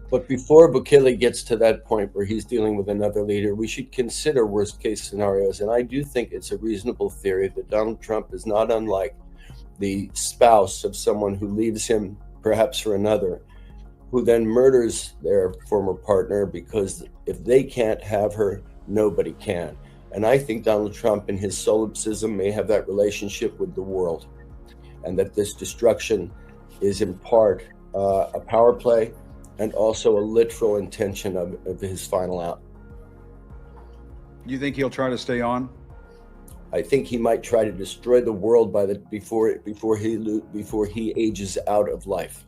But before Bukele gets to that point where he's dealing with another leader, we should consider worst case scenarios. And I do think it's a reasonable theory that Donald Trump is not unlike the spouse of someone who leaves him perhaps for another, who then murders their former partner because if they can't have her, nobody can. And I think Donald Trump, in his solipsism, may have that relationship with the world, and that this destruction is in part a power play and also a literal intention of his final out. You think he'll try to stay on? I think he might try to destroy the world before he ages out of life.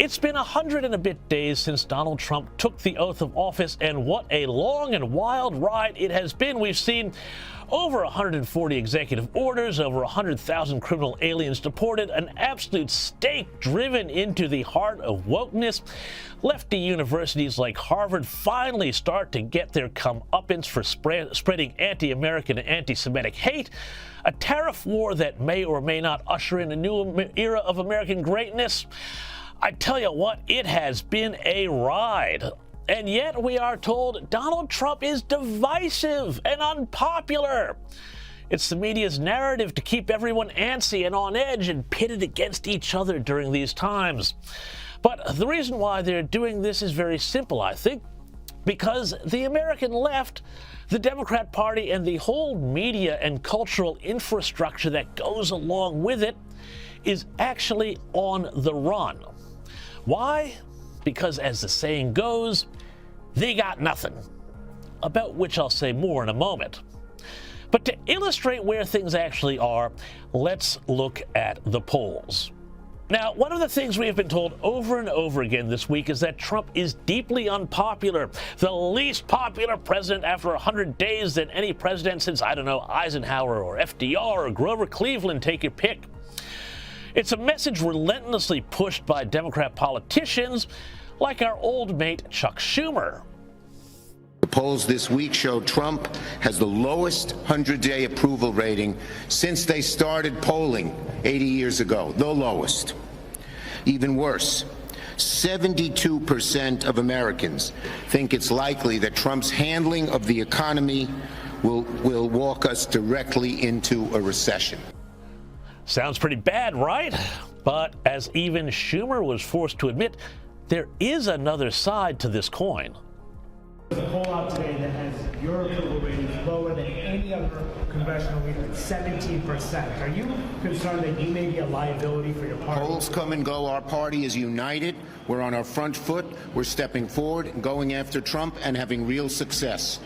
It's been 100 and a bit days since Donald Trump took the oath of office, and what a long and wild ride it has been. We've seen over 140 executive orders, over 100,000 criminal aliens deported, an absolute stake driven into the heart of wokeness. Lefty universities like Harvard finally start to get their comeuppance for spreading anti-American and anti-Semitic hate. A tariff war that may or may not usher in a new era of American greatness. I tell you what, it has been a ride. And yet we are told Donald Trump is divisive and unpopular. It's the media's narrative to keep everyone antsy and on edge and pitted against each other during these times. But the reason why they're doing this is very simple, I think, because the American left, the Democrat Party, and the whole media and cultural infrastructure that goes along with it is actually on the run. Why? Because, as the saying goes, they got nothing, about which I'll say more in a moment. But to illustrate where things actually are, let's look at the polls. Now, one of the things we have been told over and over again this week is that Trump is deeply unpopular, the least popular president after 100 days than any president since, I don't know, Eisenhower or FDR or Grover Cleveland, take your pick. It's a message relentlessly pushed by Democrat politicians like our old mate Chuck Schumer. The polls this week show Trump has the lowest 100-day approval rating since they started polling 80 years ago, the lowest. Even worse, 72% of Americans think it's likely that Trump's handling of the economy will walk us directly into a recession. Sounds pretty bad, right? But as even Schumer was forced to admit, there is another side to this coin. There's a poll out today that has your approval rating lower than any other congressional leader at 17%. Are you concerned that you may be a liability for your party? Polls come and go. Our party is united. We're on our front foot. We're stepping forward and going after Trump and having real success.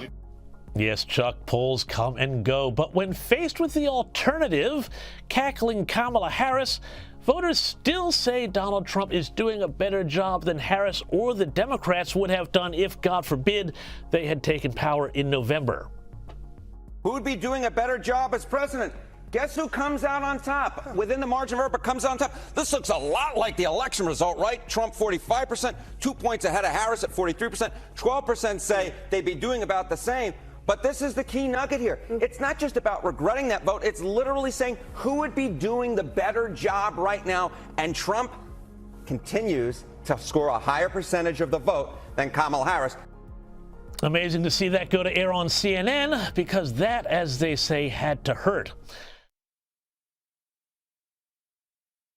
Yes, Chuck, polls come and go. But when faced with the alternative, cackling Kamala Harris, voters still say Donald Trump is doing a better job than Harris or the Democrats would have done if, God forbid, they had taken power in November. Who would be doing a better job as president? Guess who comes out on top? Within the margin of error, but comes out on top. This looks a lot like the election result, right? Trump 45%, 2 points ahead of Harris at 43%. 12% say they'd be doing about the same. But this is the key nugget here. It's not just about regretting that vote. It's literally saying who would be doing the better job right now. And Trump continues to score a higher percentage of the vote than Kamala Harris. Amazing to see that go to air on CNN because that, as they say, had to hurt.